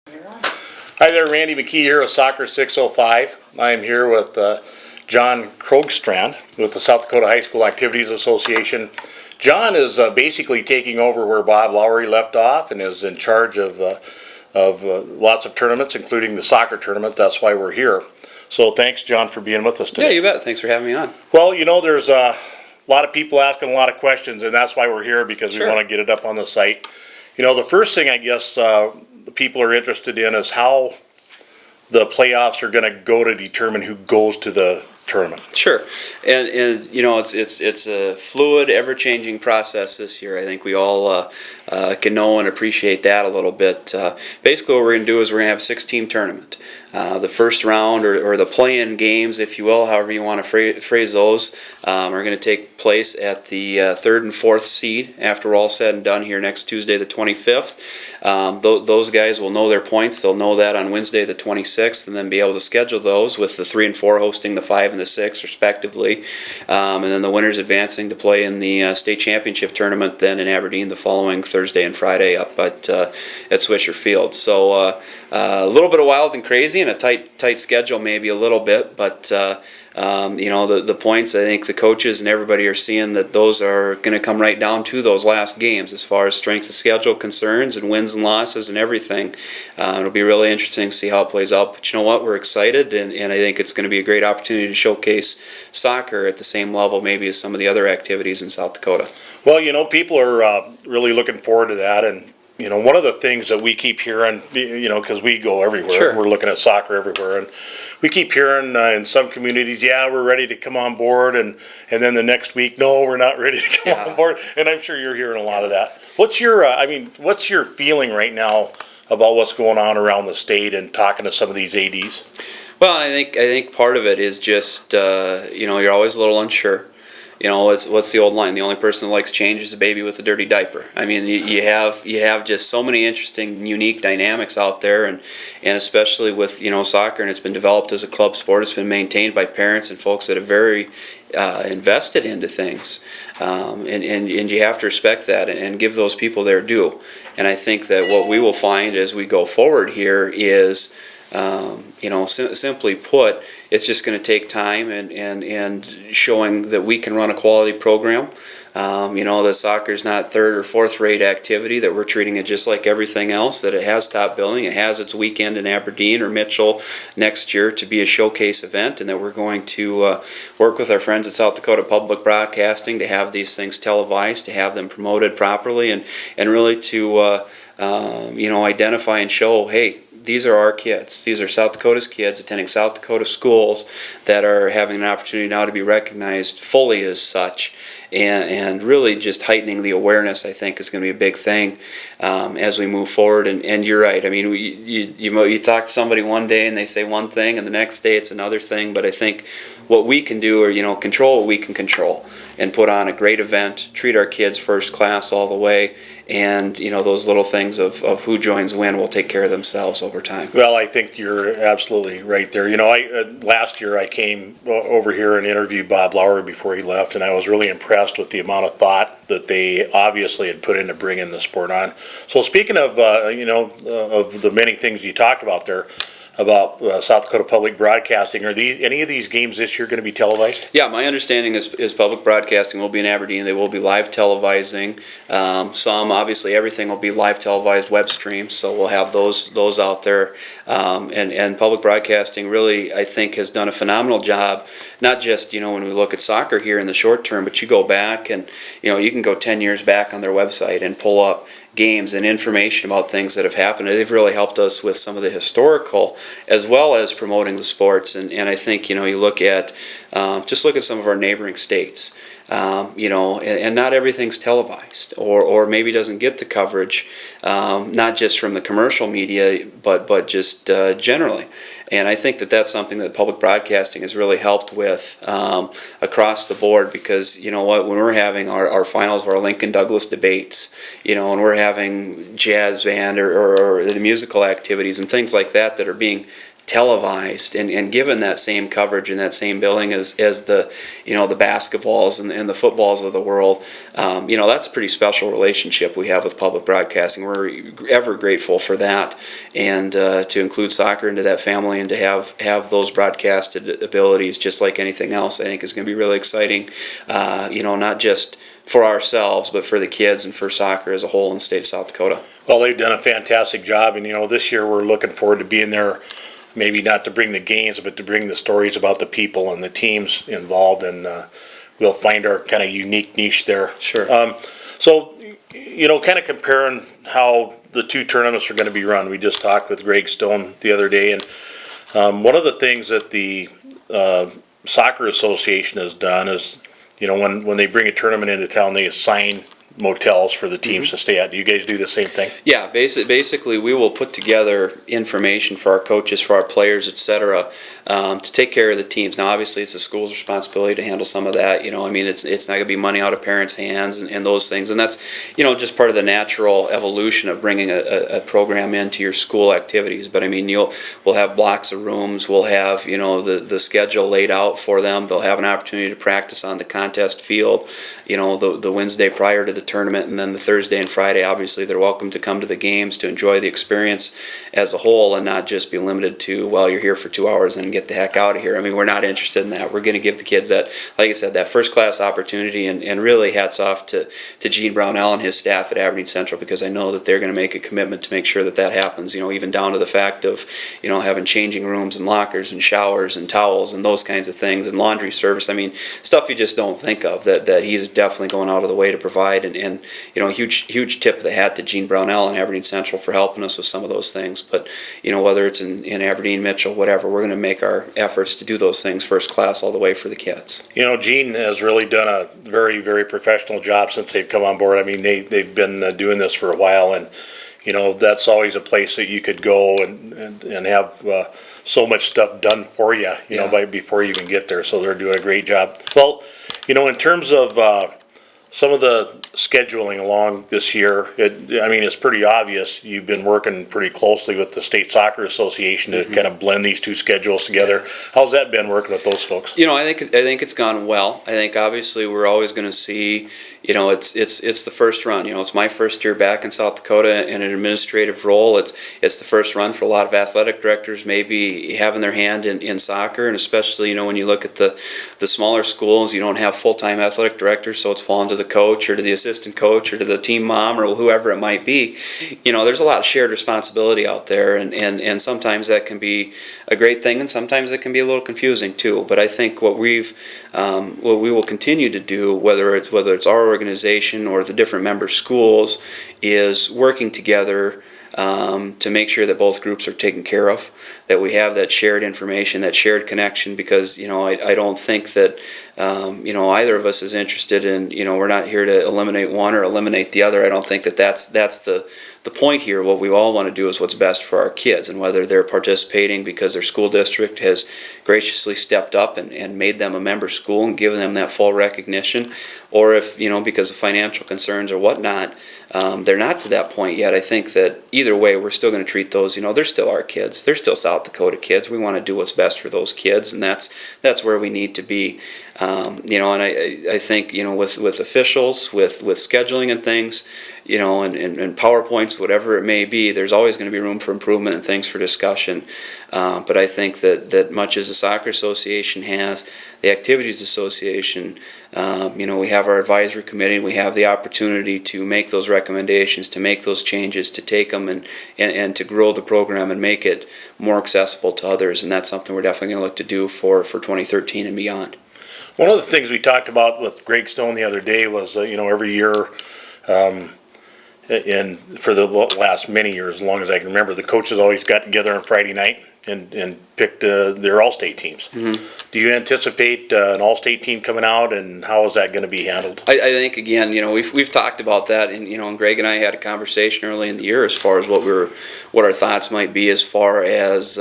Hi there, Randy McKee here with Soccer 605. I am here with John Krogstrand with the South Dakota High School Activities Association. John is basically taking over where Bob Lowry left off and is in charge of lots of tournaments, including the soccer tournament. That's why we're here. So thanks, John, for being with us today. Yeah, you bet. Thanks for having me on. Well, you know, there's a lot of people asking a lot of questions, and that's why we're here, because we want to get it up on the site. You know, the first thing I guess the people are interested in is how the playoffs are going to go to determine who goes to the tournament. Sure, and you know, it's a fluid, ever-changing process this year. I think we all can know and appreciate that a little bit. Basically, what we're going to do is we're going to have a 6-team tournament. The first round, or the play-in games, if you will, however you want to phrase those, are going to take place at the 3rd and 4th seed after we're all said and done here next Tuesday the 25th. Those guys will know their points. They'll know that on Wednesday the 26th, and then be able to schedule those with the 3 and 4 hosting the 5 and the 6 respectively, and then the winners advancing to play in the state championship tournament then in Aberdeen the following Thursday and Friday up at Swisher Field. So a little bit of wild and crazy, and a tight schedule maybe a little bit, but you know, the points, I think the coaches and everybody are seeing that those are going to come right down to those last games as far as strength of schedule concerns and wins and losses and everything. It'll be really interesting to see how it plays out, but you know what, we're excited, and I think it's going to be a great opportunity to showcase soccer at the same level maybe as some of the other activities in South Dakota. Well, you know, people are really looking forward to that, and you know, one of the things that we keep hearing, you know, because we go everywhere, Sure. We're looking at soccer everywhere, and we keep hearing in some communities, yeah, we're ready to come on board, and then the next week, no, we're not ready to come on board, and I'm sure you're hearing a lot of that. What's your, what's your feeling right now about what's going on around the state and talking to some of these ADs? Well, I think part of it is just, you know, you're always a little unsure. You know, what's the old line? The only person that likes change is a baby with a dirty diaper. I mean, you have just so many interesting, unique dynamics out there, and especially with, you know, soccer, and it's been developed as a club sport. It's been maintained by parents and folks that are very invested into things, and you have to respect that and give those people their due. And I think that what we will find as we go forward here is, you know, simply put, it's just going to take time and showing that we can run a quality program. You know, that soccer is not 3rd or 4th rate activity, that we're treating it just like everything else, that it has top billing, it has its weekend in Aberdeen or Mitchell next year to be a showcase event, and that we're going to work with our friends at South Dakota Public Broadcasting to have these things televised, to have them promoted properly, and really to you know, identify and show, hey, these are our kids. These are South Dakota's kids attending South Dakota schools that are having an opportunity now to be recognized fully as such, and really just heightening the awareness, I think, is going to be a big thing as we move forward. And you're right. I mean, you talk to somebody one day and they say one thing, and the next day it's another thing. But I think what we can do, or, you know, control what we can control, and put on a great event, treat our kids first class all the way, and, you know, those little things of who joins when will take care of themselves over time. Well, I think you're absolutely right there. You know, last year I came over here and interviewed Bob Lowry before he left, and I was really impressed with the amount of thought that they obviously had put into bringing the sport on. So speaking of, you know, of the many things you talked about there, about South Dakota Public Broadcasting, are any of these games this year going to be televised? Yeah, my understanding is Public Broadcasting will be in Aberdeen. They will be live televising. Some, obviously, everything will be live televised web streams, so we'll have those out there. And Public Broadcasting really, I think, has done a phenomenal job, not just, you know, when we look at soccer here in the short term, but you go back and, you know, you can go 10 years back on their website and pull up games and information about things that have happened. They've really helped us with some of the historical as well as promoting the sports. And I think, you know, you look at, just look at some of our neighboring states. You know, and not everything's televised, or maybe doesn't get the coverage, not just from the commercial media, but just generally. And I think that that's something that public broadcasting has really helped with across the board, because, you know what, when we're having our finals of our Lincoln Douglas debates, you know, and we're having jazz band or the musical activities and things like that that are being televised and given that same coverage in that same building as the the basketballs and the footballs of the world. That's a pretty special relationship we have with public broadcasting. We're ever grateful for that, and to include soccer into that family and to have those broadcasted abilities, just like anything else, I think is going to be really exciting. Not just for ourselves, but for the kids and for soccer as a whole in the state of South Dakota. Well, they've done a fantastic job, and this year we're looking forward to being there. Maybe not to bring the games, but to bring the stories about the people and the teams involved, and we'll find our kind of unique niche there. Sure. So, kind of comparing how the two tournaments are going to be run. We just talked with Greg Stone the other day, and one of the things that the Soccer Association has done is, when they bring a tournament into town, they assign motels for the teams to stay at. Do you guys do the same thing? Yeah, basically we will put together information for our coaches, for our players, etc., to take care of the teams. Now, obviously, it's the school's responsibility to handle some of that. It's not going to be money out of parents' hands and those things, and that's just part of the natural evolution of bringing a program into your school activities. But we'll have blocks of rooms. We'll have the schedule laid out for them. They'll have an opportunity to practice on the contest field. The Wednesday prior to the tournament, and then the Thursday and Friday, obviously they're welcome to come to the games to enjoy the experience as a whole and not just be limited to, well, you're here for 2 hours and get the heck out of here. We're not interested in that. We're going to give the kids that, like I said, that first class opportunity, and really hats off to Gene Brownell and his staff at Aberdeen Central, because I know that they're going to make a commitment to make sure that happens, even down to the fact of having changing rooms and lockers and showers and towels and those kinds of things, and laundry service. Stuff you just don't think of that he's definitely going out of the way to provide. And huge tip of the hat to Gene Brownell and Aberdeen Central for helping us with some of those things. But whether it's in Aberdeen, Mitchell, whatever, we're going to make our efforts to do those things first class all the way for the kids. Gene has really done a very, very professional job since they've come on board. They've been doing this for a while, and that's always a place that you could go and have so much stuff done for you, before you even get there. So they're doing a great job. Well, in terms of some of the scheduling along this year, it's pretty obvious you've been working pretty closely with the State Soccer Association to kind of blend these two schedules together. How's that been working with those folks? I think it's gone well. I think obviously we're always going to see, it's the first run. It's my first year back in South Dakota in an administrative role. It's the first run for a lot of athletic directors maybe having their hand in soccer, and especially when you look at the smaller schools, you don't have full-time athletic directors, so it's fallen to the coach or to the assistant coach or to the team mom or whoever it might be. There's a lot of shared responsibility out there, and sometimes that can be a great thing, and sometimes it can be a little confusing too. But I think what we will continue to do, whether it's our organization or the different member schools, is working together to make sure that both groups are taken care of, that we have that shared information, that shared connection, because I don't think that either of us is interested in, we're not here to eliminate one or eliminate the other. I don't think that's the point here. What we all want to do is what's best for our kids, and whether they're participating because their school district has graciously stepped up and made them a member school and given them that full recognition, or if because of financial concerns or whatnot, they're not to that point yet. I think that either way, we're still going to treat those, they're still our kids. They're still South Dakota kids. We want to do what's best for those kids, and that's where we need to be. And I think with officials, with scheduling and things, and PowerPoints, whatever it may be, there's always going to be room for improvement and things for discussion. But I think that much as the Soccer Association has, the Activities Association, we have our advisory committee, and we have the opportunity to make those recommendations, to make those changes, to take them and to grow the program and make it more accessible to others. And that's something we're definitely going to look to do for 2013 and beyond. One of the things we talked about with Greg Stone the other day was, every year, and for the last many years, as long as I can remember, the coaches always got together on Friday night and picked their all-state teams. Mm-hmm. Do you anticipate an all-state team coming out, and how is that going to be handled? I think, again, we've talked about that, and Greg and I had a conversation early in the year as far as what our thoughts might be as far as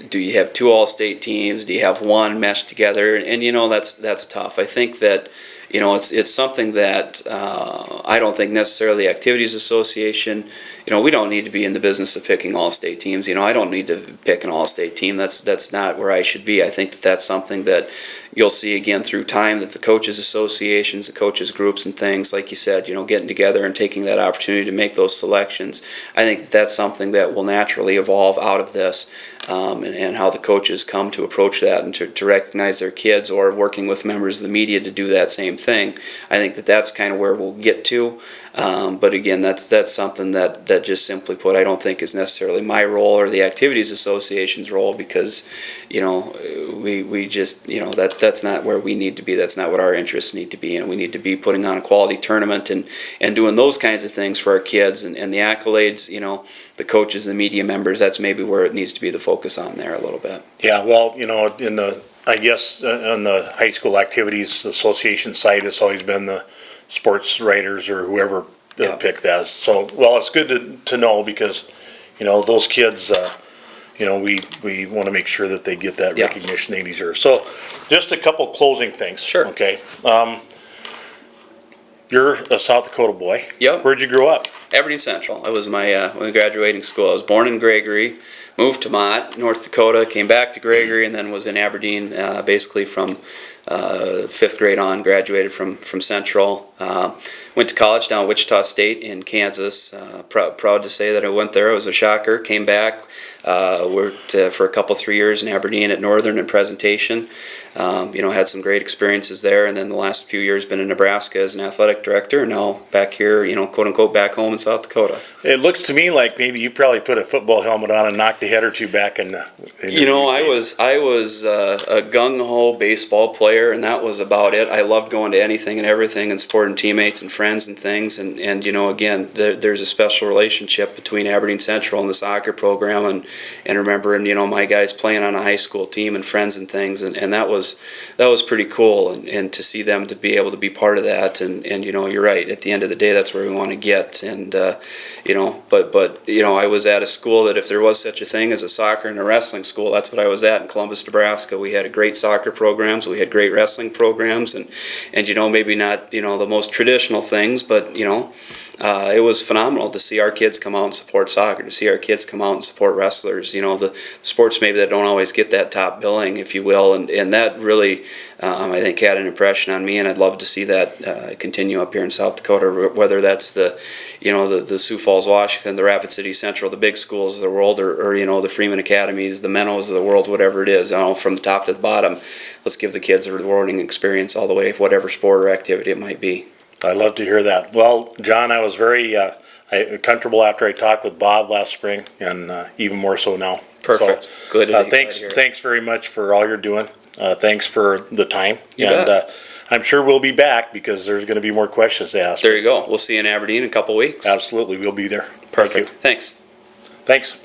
do you have two all-state teams? Do you have one meshed together? And that's tough. I think that it's something that I don't think necessarily the Activities Association, we don't need to be in the business of picking all-state teams. I don't need to pick an all-state team. That's not where I should be. I think that that's something that you'll see again through time, that the coaches associations, the coaches groups and things, like you said, getting together and taking that opportunity to make those selections. I think that that's something that will naturally evolve out of this, and how the coaches come to approach that and to recognize their kids, or working with members of the media to do that same thing. I think that that's kind of where we'll get to. But again, that's something that just simply put, I don't think is necessarily my role or the Activities Association's role, because we just that's not where we need to be. That's not what our interests need to be, and we need to be putting on a quality tournament and doing those kinds of things for our kids, and the accolades, the coaches, the media members, that's maybe where it needs to be the focus on there a little bit. Yeah, well, I guess on the High School Activities Association side, it's always been the sports writers or whoever picked that. So, well, it's good to know, because, those kids, we want to make sure that they get that recognition they deserve. So, just a couple closing things. Sure. Okay. You're a South Dakota boy. Yep. Where'd you grow up? Aberdeen Central. It was my graduating school. I was born in Gregory, moved to Mott, North Dakota, came back to Gregory, and then was in Aberdeen basically from 5th grade on. Graduated from Central. Went to college down at Wichita State in Kansas. Proud to say that I went there. It was a shocker. Came back, worked for a couple, 3 years in Aberdeen at Northern in presentation. Had some great experiences there, and then the last few years been in Nebraska as an athletic director, and now back here, quote unquote, back home in South Dakota. It looks to me like maybe you probably put a football helmet on and knocked a head or two back in the I was a gung-ho baseball player, and that was about it. I loved going to anything and everything and supporting teammates and friends and things, and again, there's a special relationship between Aberdeen Central and the soccer program, and remembering, my guys playing on a high school team and friends and things, and that was pretty cool, and to see them to be able to be part of that, and you're right, at the end of the day, that's where we want to get, and but I was at a school that if there was such a thing as a soccer and a wrestling school, that's what I was at in Columbus, Nebraska. We had great soccer programs, we had great wrestling programs, and maybe not the most traditional things, but it was phenomenal to see our kids come out and support soccer, to see our kids come out and support wrestlers, the sports maybe that don't always get that top billing, if you will, and that really I think had an impression on me, and I'd love to see that continue up here in South Dakota, whether that's the Sioux Falls, Washington, the Rapid City Central, the big schools of the world, or the Freeman Academies, the Mennos of the world, whatever it is, from the top to the bottom. Let's give the kids a rewarding experience all the way, whatever sport or activity it might be. I love to hear that. Well, John, I was very comfortable after I talked with Bob last spring, and even more so now. Perfect. So, good. Thanks very much for all you're doing. Thanks for the time. You bet. I'm sure we'll be back, because there's going to be more questions to ask. There you go. We'll see you in Aberdeen in a couple weeks. Absolutely. We'll be there. Perfect. Thanks. Thanks.